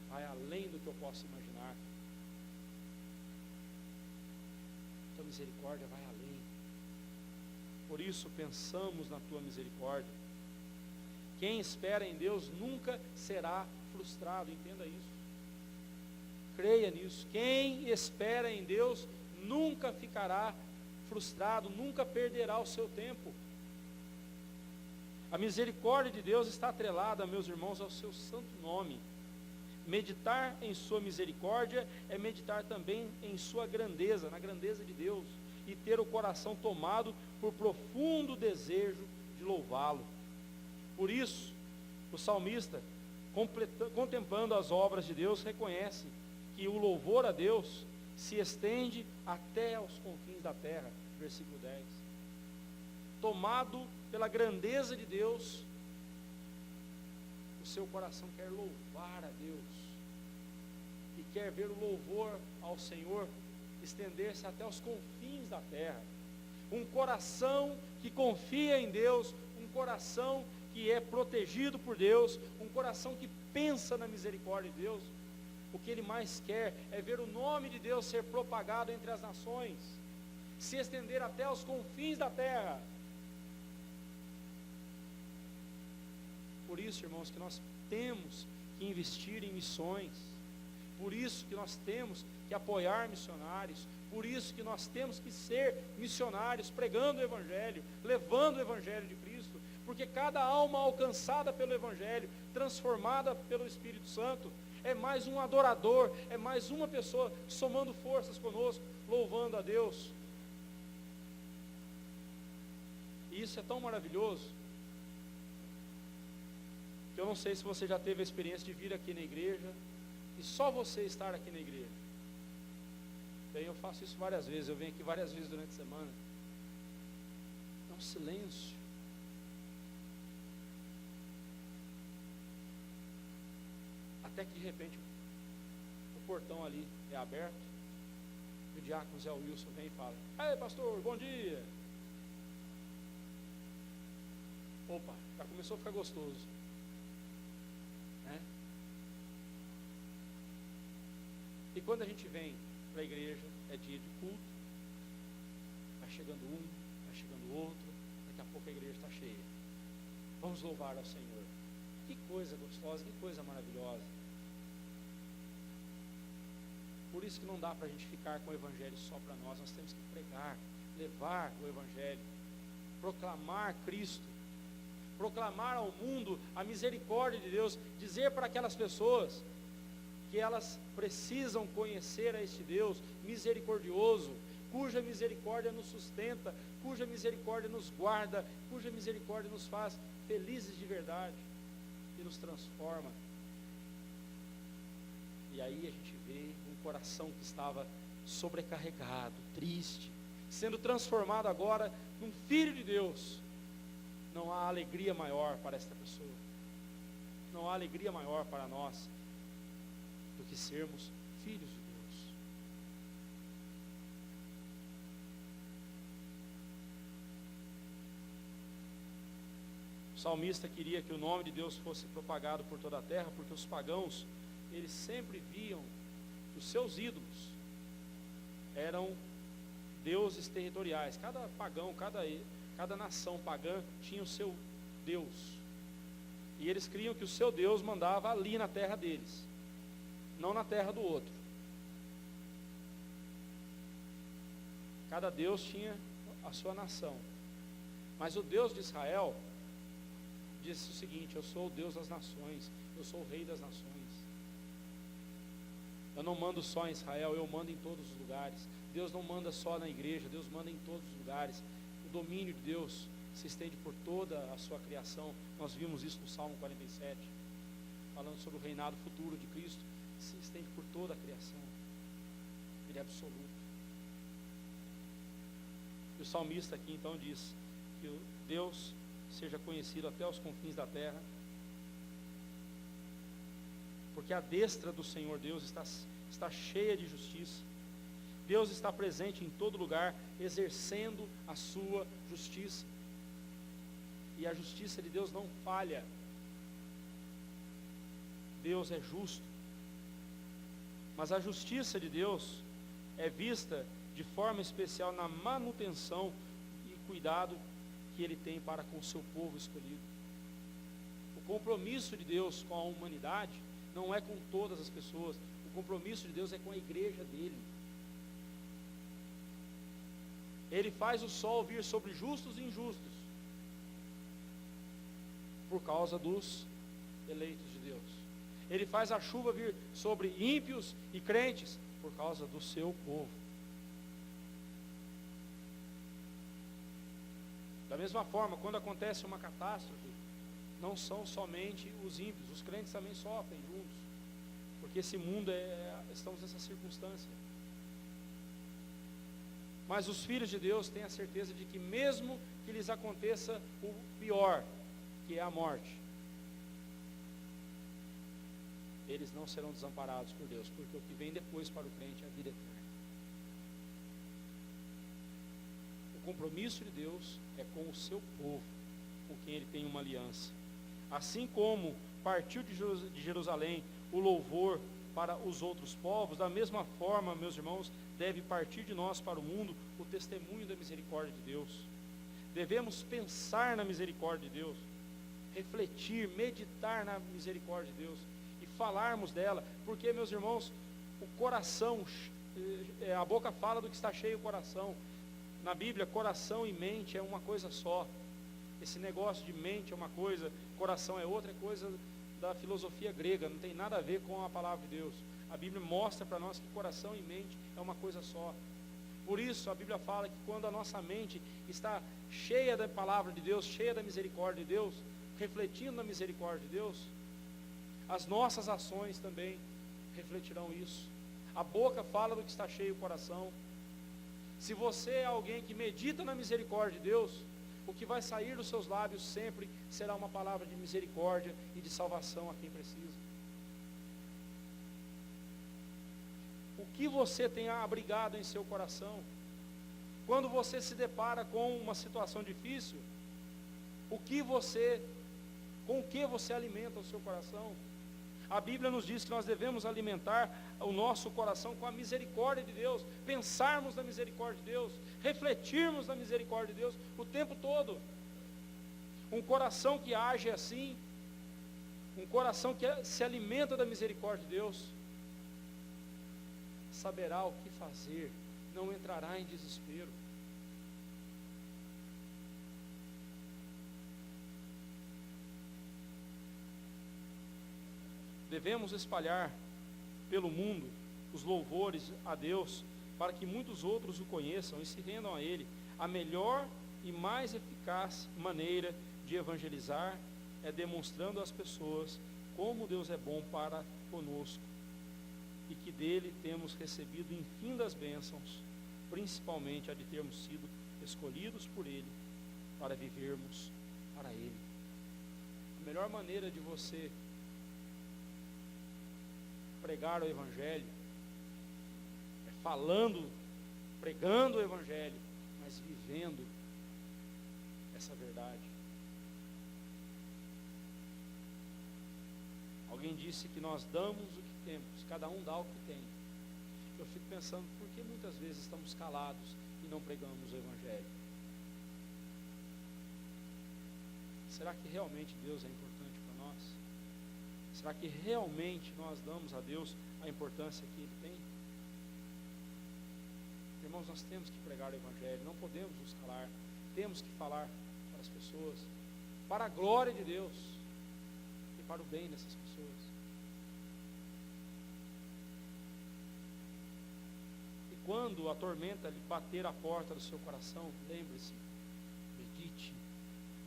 vai além do que eu posso imaginar. A tua misericórdia vai além. Por isso pensamos na tua misericórdia. Quem espera em Deus nunca será frustrado, entenda isso. Creia nisso. Quem espera em Deus nunca ficará frustrado, nunca perderá o seu tempo. A misericórdia de Deus está atrelada, meus irmãos, ao seu santo nome. Meditar em sua misericórdia é meditar também em sua grandeza, na grandeza de Deus, e ter o coração tomado por profundo desejo de louvá-lo. Por isso, o salmista, contemplando as obras de Deus, reconhece que o louvor a Deus se estende até aos confins da terra. Versículo 10. Tomado pela grandeza de Deus, o seu coração quer louvar a Deus, e quer ver o louvor ao Senhor estender-se até os confins da terra. Um coração que confia em Deus, um coração que é protegido por Deus, um coração que pensa na misericórdia de Deus. O que ele mais quer é ver o nome de Deus ser propagado entre as nações, se estender até os confins da terra. Por isso, irmãos, que nós temos que investir em missões, por isso que nós temos que apoiar missionários, por isso que nós temos que ser missionários, pregando o Evangelho, levando o Evangelho de Cristo, porque cada alma alcançada pelo Evangelho, transformada pelo Espírito Santo, é mais um adorador, é mais uma pessoa somando forças conosco, louvando a Deus. E isso é tão maravilhoso, que eu não sei se você já teve a experiência de vir aqui na igreja, e só você estar aqui na igreja. Bem, eu faço isso várias vezes, eu venho aqui várias vezes durante a semana. É um silêncio. Até que de repente o portão ali é aberto, e o diácono Zé Wilson vem e fala: "Ei, pastor, bom dia." Opa, já começou a ficar gostoso, né? E quando a gente vem para a igreja, é dia de culto, vai chegando um, vai chegando outro, daqui a pouco a igreja está cheia. Vamos louvar ao Senhor. Que coisa gostosa, que coisa maravilhosa. Por isso que não dá para a gente ficar com o evangelho só para nós temos que pregar, levar o evangelho, proclamar Cristo, proclamar ao mundo a misericórdia de Deus, dizer para aquelas pessoas que elas precisam conhecer a este Deus misericordioso, cuja misericórdia nos sustenta, cuja misericórdia nos guarda, cuja misericórdia nos faz felizes de verdade e nos transforma. E aí a gente vê um coração que estava sobrecarregado, triste, sendo transformado agora num filho de Deus. Não há alegria maior para esta pessoa, não há alegria maior para nós do que sermos filhos de Deus. O salmista queria que o nome de Deus fosse propagado por toda a terra, porque os pagãos, eles sempre viam que os seus ídolos eram deuses territoriais. Cada pagão, cada nação pagã tinha o seu Deus, e eles criam que o seu Deus mandava ali na terra deles, não na terra do outro. Cada Deus tinha a sua nação, mas o Deus de Israel disse o seguinte: eu sou o Deus das nações, eu sou o rei das nações. Eu não mando só em Israel, eu mando em todos os lugares. Deus não manda só na igreja, Deus manda em todos os lugares. O domínio de Deus se estende por toda a sua criação. Nós vimos isso no Salmo 47, falando sobre o reinado futuro de Cristo. Se estende por toda a criação. Ele é absoluto. E o salmista aqui então diz que o Deus seja conhecido até os confins da terra, porque a destra do Senhor Deus está cheia de justiça. Deus está presente em todo lugar, exercendo a sua justiça. E a justiça de Deus não falha. Deus é justo. Mas a justiça de Deus é vista de forma especial na manutenção e cuidado que Ele tem para com o seu povo escolhido. O compromisso de Deus com a humanidade não é com todas as pessoas. O compromisso de Deus é com a igreja dele. Ele faz o sol vir sobre justos e injustos, por causa dos eleitos de Deus. Ele faz a chuva vir sobre ímpios e crentes, por causa do seu povo. Da mesma forma, quando acontece uma catástrofe, não são somente os ímpios, os crentes também sofrem juntos, porque esse mundo estamos nessa circunstância. Mas os filhos de Deus têm a certeza de que mesmo que lhes aconteça o pior, que é a morte, eles não serão desamparados por Deus, porque o que vem depois para o crente é a vida eterna. O compromisso de Deus é com o seu povo, com quem ele tem uma aliança. Assim como partiu de Jerusalém o louvor para os outros povos, da mesma forma, meus irmãos, deve partir de nós para o mundo o testemunho da misericórdia de Deus. Devemos pensar na misericórdia de Deus, refletir, meditar na misericórdia de Deus e falarmos dela, porque, meus irmãos, o coração, a boca fala do que está cheio o coração. Na Bíblia, coração e mente é uma coisa só. Esse negócio de mente é uma coisa, coração é outra, é coisa da filosofia grega, não tem nada a ver com a palavra de Deus. A Bíblia mostra para nós que coração e mente é uma coisa só. Por isso a Bíblia fala que quando a nossa mente está cheia da palavra de Deus, cheia da misericórdia de Deus, refletindo na misericórdia de Deus, as nossas ações também refletirão isso. A boca fala do que está cheio o coração. Se você é alguém que medita na misericórdia de Deus, o que vai sair dos seus lábios sempre será uma palavra de misericórdia e de salvação a quem precisa. O que você tem abrigado em seu coração? Quando você se depara com uma situação difícil, com o que você alimenta o seu coração? A Bíblia nos diz que nós devemos alimentar o nosso coração com a misericórdia de Deus, pensarmos na misericórdia de Deus, refletirmos na misericórdia de Deus o tempo todo. Um coração que age assim, um coração que se alimenta da misericórdia de Deus, saberá o que fazer, não entrará em desespero. Devemos espalhar pelo mundo os louvores a Deus, para que muitos outros o conheçam e se rendam a Ele. A melhor e mais eficaz maneira de evangelizar é demonstrando às pessoas como Deus é bom para conosco e que dele temos recebido infinitas bênçãos, principalmente a de termos sido escolhidos por Ele para vivermos para Ele. A melhor maneira de você pregar o Evangelho é falando, pregando o Evangelho, mas vivendo essa verdade. Alguém disse que nós damos o que temos, cada um dá o que tem. Eu fico pensando, por que muitas vezes estamos calados e não pregamos o Evangelho? Será que realmente Deus é importante para nós? Será que realmente nós damos a Deus a importância que Ele tem? Irmãos, nós temos que pregar o Evangelho, não podemos nos calar, temos que falar para as pessoas, para a glória de Deus e para o bem dessas pessoas. E quando a tormenta lhe bater a porta do seu coração, lembre-se, medite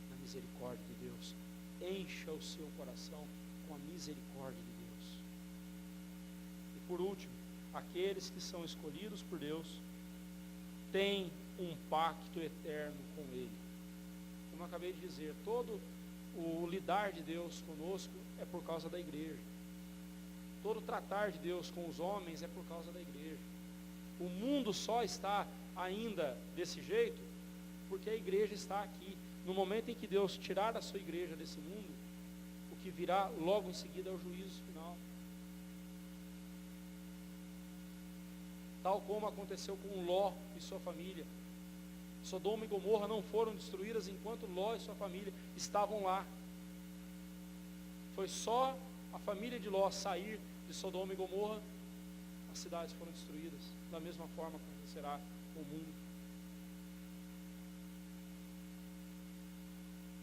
na misericórdia de Deus, encha o seu coração com a misericórdia de Deus. E por último, aqueles que são escolhidos por Deus têm um pacto eterno com Ele. Como eu acabei de dizer, todo o lidar de Deus conosco é por causa da igreja. Todo o tratar de Deus com os homens é por causa da igreja. O mundo só está ainda desse jeito porque a igreja está aqui. No momento em que Deus tirar a sua igreja desse mundo, que virá logo em seguida ao juízo final. Tal como aconteceu com Ló e sua família. Sodoma e Gomorra não foram destruídas enquanto Ló e sua família estavam lá. Foi só a família de Ló sair de Sodoma e Gomorra, as cidades foram destruídas. Da mesma forma acontecerá com o mundo.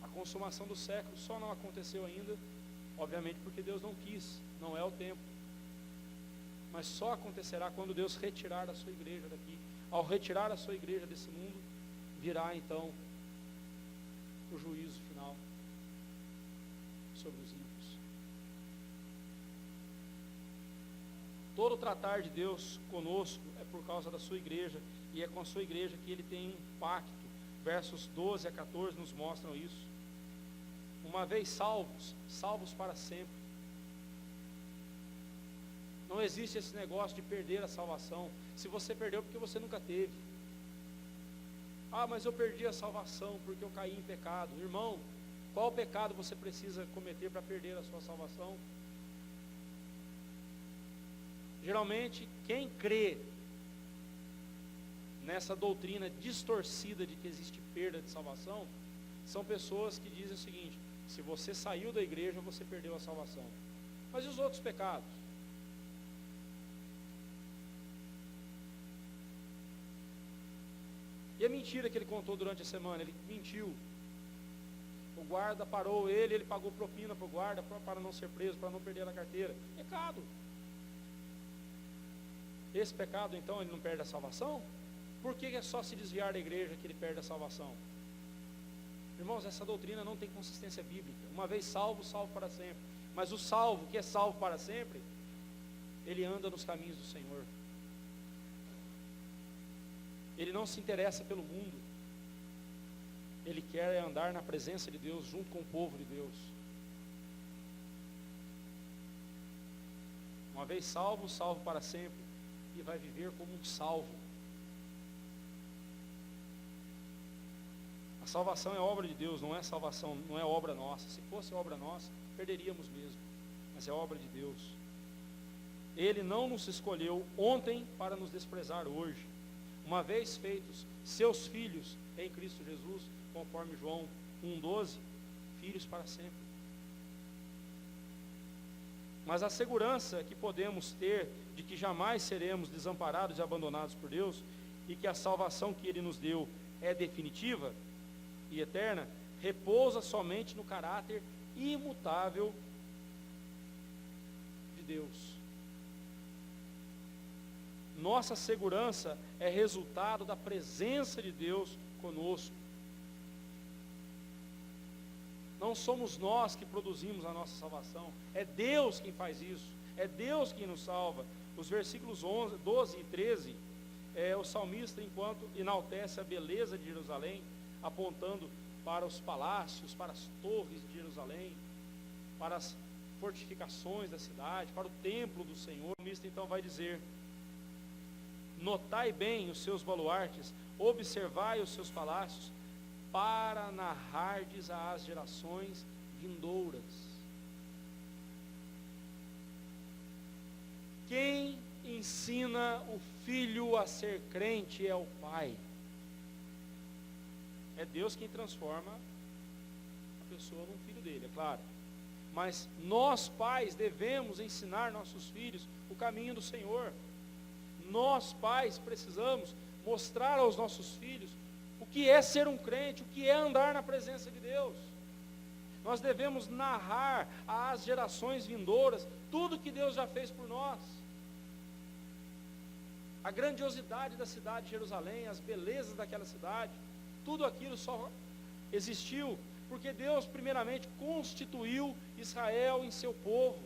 A consumação do século só não aconteceu ainda, obviamente porque Deus não quis, não é o tempo. Mas só acontecerá quando Deus retirar a sua igreja daqui. Ao retirar a sua igreja desse mundo, virá então o juízo final sobre os ímpios. Todo o tratar de Deus conosco é por causa da sua igreja, e é com a sua igreja que Ele tem um pacto. Versos 12 a 14 nos mostram isso. Uma vez salvos, salvos para sempre. Não existe esse negócio de perder a salvação. Se você perdeu, porque você nunca teve. Ah, mas eu perdi a salvação porque eu caí em pecado. Irmão, qual pecado você precisa cometer para perder a sua salvação? Geralmente, quem crê nessa doutrina distorcida de que existe perda de salvação, são pessoas que dizem o seguinte: se você saiu da igreja, você perdeu a salvação. Mas e os outros pecados? E a mentira que ele contou durante a semana? Ele mentiu. O guarda parou ele pagou propina para o guarda para não ser preso, para não perder a carteira. Pecado. Esse pecado, então, ele não perde a salvação? Por que é só se desviar da igreja que ele perde a salvação? Irmãos, essa doutrina não tem consistência bíblica. Uma vez salvo, salvo para sempre. Mas o salvo, que é salvo para sempre, ele anda nos caminhos do Senhor. Ele não se interessa pelo mundo. Ele quer andar na presença de Deus, junto com o povo de Deus. Uma vez salvo, salvo para sempre. E vai viver como um salvo. A salvação é obra de Deus, não é salvação, não é obra nossa. Se fosse obra nossa, perderíamos mesmo. Mas é obra de Deus. Ele não nos escolheu ontem para nos desprezar hoje. Uma vez feitos seus filhos em Cristo Jesus, conforme João 1,12, filhos para sempre. Mas a segurança que podemos ter de que jamais seremos desamparados e abandonados por Deus, e que a salvação que Ele nos deu é definitiva e eterna, repousa somente no caráter imutável de Deus. Nossa segurança é resultado da presença de Deus conosco. Não somos nós que produzimos a nossa salvação, é Deus quem faz isso, é Deus quem nos salva. Os versículos 12 e 13, o salmista, enquanto enaltece a beleza de Jerusalém, apontando para os palácios, para as torres de Jerusalém, para as fortificações da cidade, para o templo do Senhor, o salmista então vai dizer: notai bem os seus baluartes, observai os seus palácios, para narrardes às gerações vindouras. Quem ensina o filho a ser crente é o pai. É Deus quem transforma a pessoa num filho dele, é claro. Mas nós pais devemos ensinar nossos filhos o caminho do Senhor. Nós pais precisamos mostrar aos nossos filhos o que é ser um crente, o que é andar na presença de Deus. Nós devemos narrar às gerações vindouras tudo que Deus já fez por nós. A grandiosidade da cidade de Jerusalém, as belezas daquela cidade, tudo aquilo só existiu porque Deus primeiramente constituiu Israel em seu povo.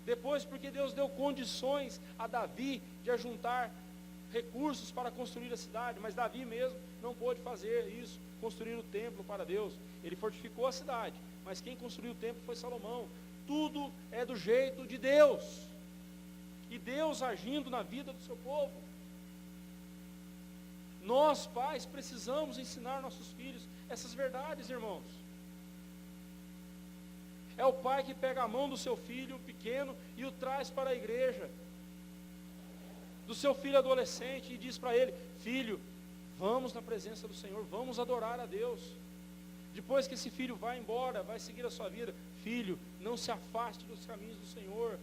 Depois porque Deus deu condições a Davi de ajuntar recursos para construir a cidade, mas Davi mesmo não pôde fazer isso, construir o templo para Deus. Ele fortificou a cidade, mas quem construiu o templo foi Salomão. Tudo é do jeito de Deus, e Deus agindo na vida do seu povo. Nós pais precisamos ensinar nossos filhos essas verdades, irmãos. É o pai que pega a mão do seu filho pequeno e o traz para a igreja, do seu filho adolescente, e diz para ele: filho, vamos na presença do Senhor, vamos adorar a Deus. Depois que esse filho vai embora, vai seguir a sua vida, filho, não se afaste dos caminhos do Senhor.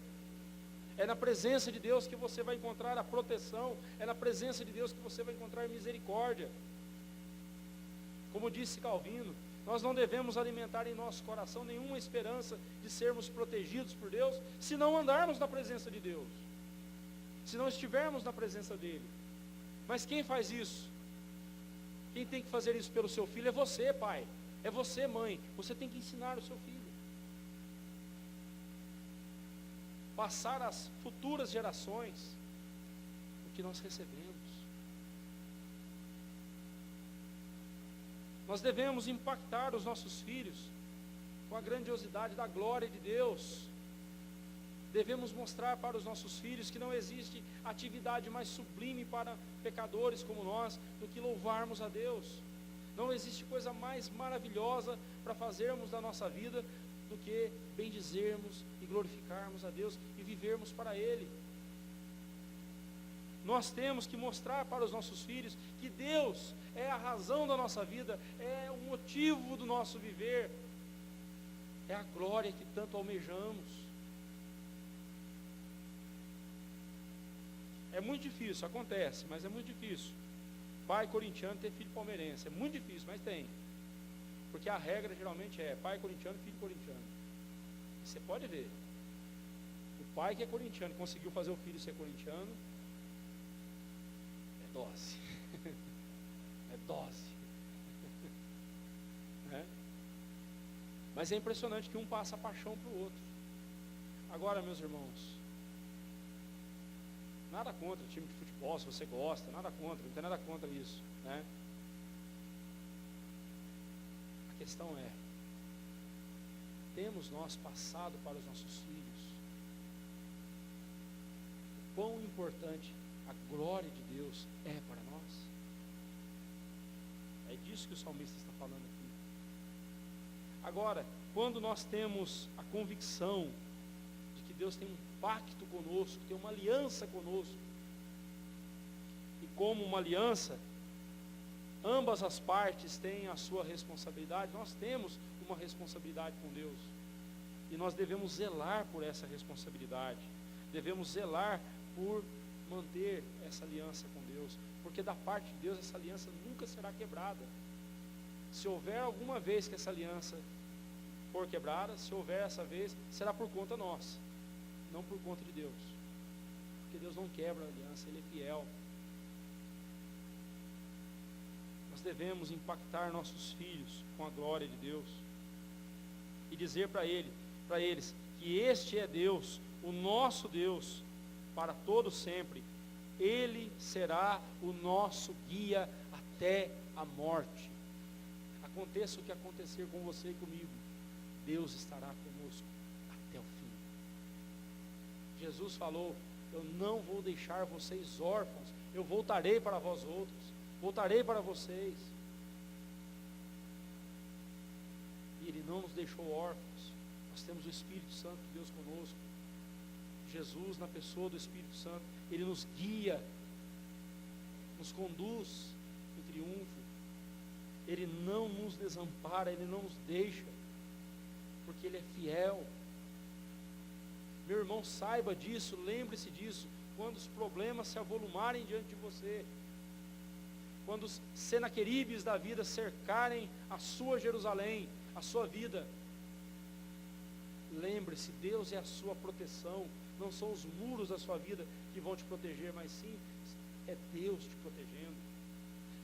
É na presença de Deus que você vai encontrar a proteção, é na presença de Deus que você vai encontrar misericórdia. Como disse Calvino, nós não devemos alimentar em nosso coração nenhuma esperança de sermos protegidos por Deus, se não andarmos na presença de Deus, se não estivermos na presença dEle. Mas quem faz isso? Quem tem que fazer isso pelo seu filho é você, pai, é você, mãe. Você tem que ensinar o seu filho, passar às futuras gerações o que nós recebemos. Nós devemos impactar os nossos filhos com a grandiosidade da glória de Deus. Devemos mostrar para os nossos filhos que não existe atividade mais sublime para pecadores como nós do que louvarmos a Deus. Não existe coisa mais maravilhosa para fazermos da nossa vida do que bendizermos e glorificarmos a Deus e vivermos para Ele. Nós temos que mostrar para os nossos filhos que Deus é a razão da nossa vida, é o motivo do nosso viver, é a glória que tanto almejamos. É muito difícil, acontece, mas é muito difícil pai corintiano ter filho palmeirense. É muito difícil, mas tem. Porque a regra geralmente é pai corintiano, filho corintiano. E você pode ver, o pai que é corintiano conseguiu fazer o filho ser corintiano, é dose. É dose. Né? Mas é impressionante que um passa a paixão para o outro. Agora, meus irmãos, Nada contra time de futebol, se você gosta, nada contra, não tem nada contra isso, né? A questão é, temos nós passado para os nossos filhos o quão importante a glória de Deus é para nós? É disso que o salmista está falando aqui. Agora, quando nós temos a convicção de que Deus tem um pacto conosco, tem uma aliança conosco, e como uma aliança, ambas as partes têm a sua responsabilidade, nós temos uma responsabilidade com Deus, e nós devemos zelar por essa responsabilidade, devemos zelar por manter essa aliança com Deus, porque da parte de Deus essa aliança nunca será quebrada. Se houver alguma vez que essa aliança for quebrada, se houver essa vez, será por conta nossa, não por conta de Deus, porque Deus não quebra a aliança, Ele é fiel. Nós devemos impactar nossos filhos com a glória de Deus e dizer para eles que este é Deus, o nosso Deus, para todo sempre. Ele será o nosso guia até a morte. Aconteça o que acontecer com você e comigo, Deus estará conosco até o fim. Jesus falou: eu não vou deixar vocês órfãos, eu voltarei para vós outros, voltarei para vocês. E Ele não nos deixou órfãos. Nós temos o Espírito Santo de Deus conosco. Jesus, na pessoa do Espírito Santo, Ele nos guia, nos conduz em triunfo. Ele não nos desampara, Ele não nos deixa, porque Ele é fiel. Meu irmão, saiba disso, lembre-se disso, quando os problemas se avolumarem diante de você, quando os Senaqueribes da vida cercarem a sua Jerusalém, a sua vida, lembre-se, Deus é a sua proteção. Não são os muros da sua vida que vão te proteger, mas sim, é Deus te protegendo.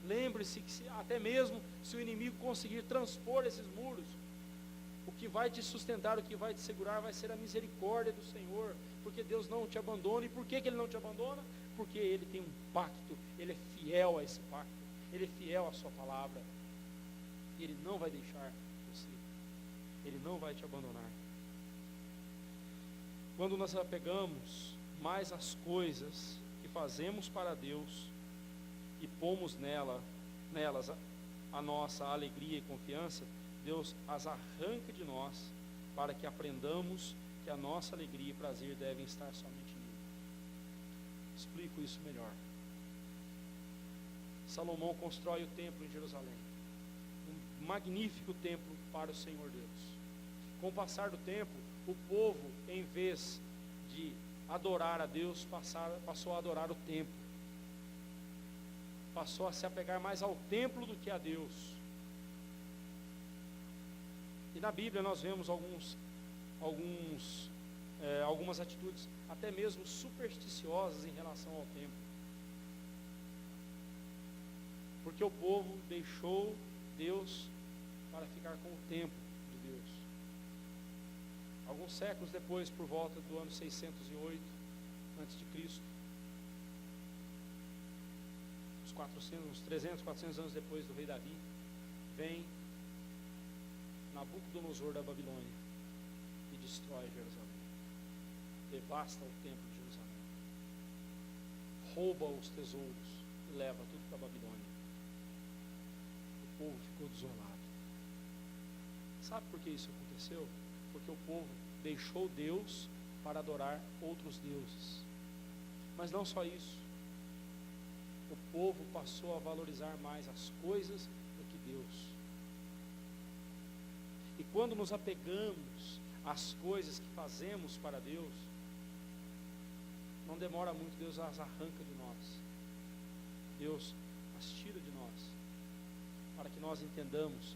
Lembre-se que até mesmo se o inimigo conseguir transpor esses muros, o que vai te sustentar, o que vai te segurar, vai ser a misericórdia do Senhor, porque Deus não te abandona. E por que Ele não te abandona? Porque Ele tem um pacto, Ele é fiel a esse pacto, Ele é fiel à sua palavra, Ele não vai deixar você, Ele não vai te abandonar. Quando nós apegamos mais às coisas que fazemos para Deus e pomos nelas a nossa alegria e confiança, Deus as arranca de nós, para que aprendamos que a nossa alegria e prazer devem estar somente nele. Explico isso melhor. Salomão constrói o templo em Jerusalém, um magnífico templo para o Senhor Deus. Com o passar do tempo, o povo, em vez de adorar a Deus, passou a adorar o templo, passou a se apegar mais ao templo do que a Deus. E na Bíblia nós vemos algumas atitudes até mesmo supersticiosas em relação ao templo, porque o povo deixou Deus para ficar com o templo de Deus. Alguns séculos depois, por volta do ano 608 a.C., uns 300, 400 anos depois do rei Davi, vem Nabucodonosor da Babilônia e destrói Jerusalém, devasta o templo de Jerusalém, rouba os tesouros e leva tudo para a Babilônia. O povo ficou desolado. Sabe por que isso aconteceu? Porque o povo deixou Deus para adorar outros deuses. Mas não só isso, o povo passou a valorizar mais as coisas do que Deus. E quando nos apegamos às coisas que fazemos para Deus, não demora muito, Deus as arranca de nós, Deus as tira de nós, para que nós entendamos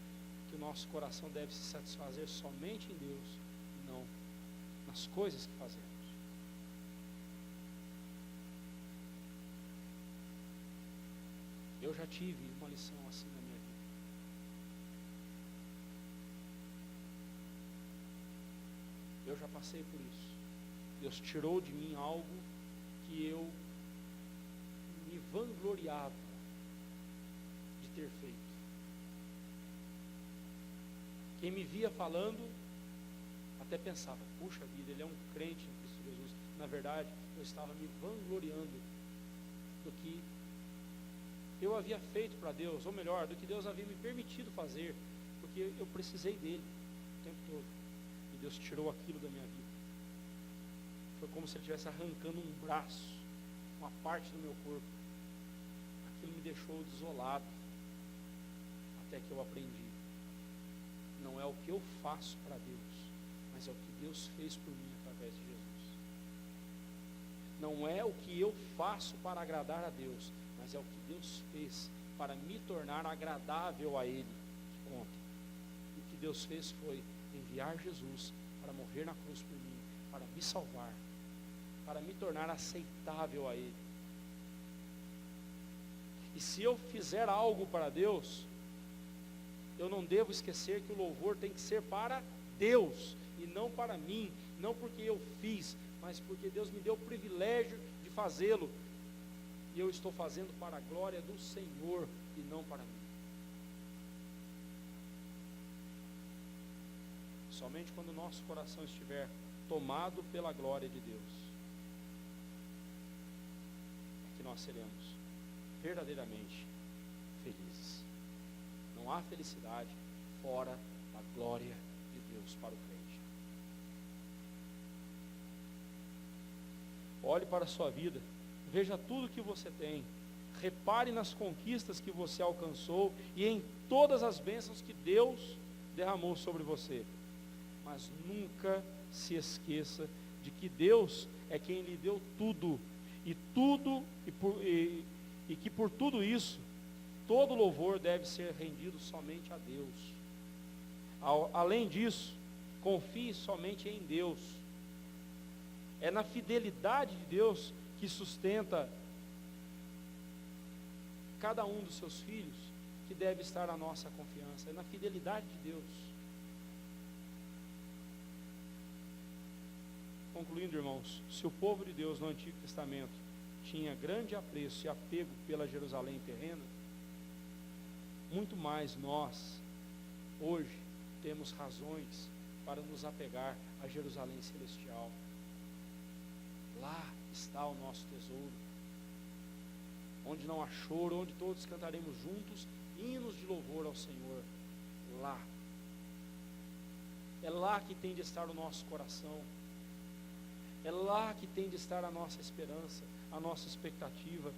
que o nosso coração deve se satisfazer somente em Deus, e não nas coisas que fazemos. Eu já tive uma lição assim na minha vida. Eu já passei por isso. Deus tirou de mim algo que eu me vangloriava de ter feito. Quem me via falando, até pensava, puxa vida, ele é um crente em Cristo Jesus. Na verdade, eu estava me vangloriando do que eu havia feito para Deus, ou melhor, do que Deus havia me permitido fazer, porque eu precisei dele o tempo todo, e Deus tirou aquilo da minha vida. Foi como se ele estivesse arrancando um braço, uma parte do meu corpo. Aquilo me deixou desolado, até que eu aprendi. Não é o que eu faço para Deus, mas é o que Deus fez por mim através de Jesus. Não é o que eu faço para agradar a Deus, mas é o que Deus fez para me tornar agradável a Ele que conta. E o que Deus fez foi enviar Jesus para morrer na cruz por mim, para me salvar, para me tornar aceitável a Ele. E se eu fizer algo para Deus, eu não devo esquecer que o louvor tem que ser para Deus e não para mim, não porque eu fiz, mas porque Deus me deu o privilégio de fazê-lo, e eu estou fazendo para a glória do Senhor e não para mim. Somente quando o nosso coração estiver tomado pela glória de Deus, é que nós seremos verdadeiramente felizes. Não há felicidade fora da glória de Deus para o crente. Olhe para a sua vida, veja tudo que você tem, repare nas conquistas que você alcançou e em todas as bênçãos que Deus derramou sobre você. Mas nunca se esqueça de que Deus é quem lhe deu tudo, e que por tudo isso, todo louvor deve ser rendido somente a Deus. Além disso, confie somente em Deus. É na fidelidade de Deus que sustenta cada um dos seus filhos que deve estar a nossa confiança. É na fidelidade de Deus. Concluindo, irmãos, se o povo de Deus no Antigo Testamento tinha grande apreço e apego pela Jerusalém terrena, muito mais nós, hoje, temos razões para nos apegar a Jerusalém celestial. Lá está o nosso tesouro, onde não há choro, onde todos cantaremos juntos hinos de louvor ao Senhor. Lá, é lá que tem de estar o nosso coração, é lá que tem de estar a nossa esperança, a nossa expectativa.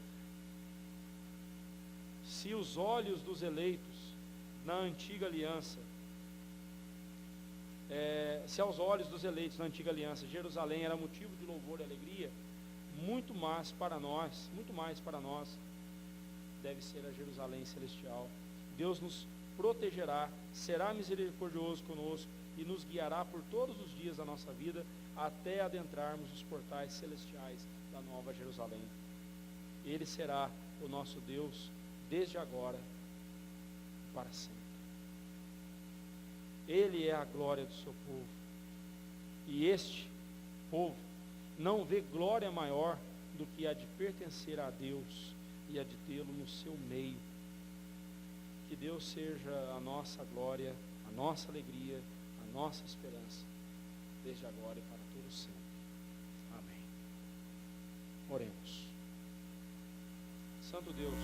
Se os olhos dos eleitos na antiga aliança, se aos olhos dos eleitos na antiga aliança, Jerusalém era motivo de louvor e alegria, muito mais para nós, deve ser a Jerusalém celestial. Deus nos protegerá, será misericordioso conosco e nos guiará por todos os dias da nossa vida, até adentrarmos os portais celestiais da nova Jerusalém. Ele será o nosso Deus desde agora para sempre. Ele é a glória do seu povo, e este povo não vê glória maior do que a de pertencer a Deus e a de tê-lo no seu meio. Que Deus seja a nossa glória, a nossa alegria, a nossa esperança, desde agora e para todo sempre. Amém. Oremos. Santo Deus,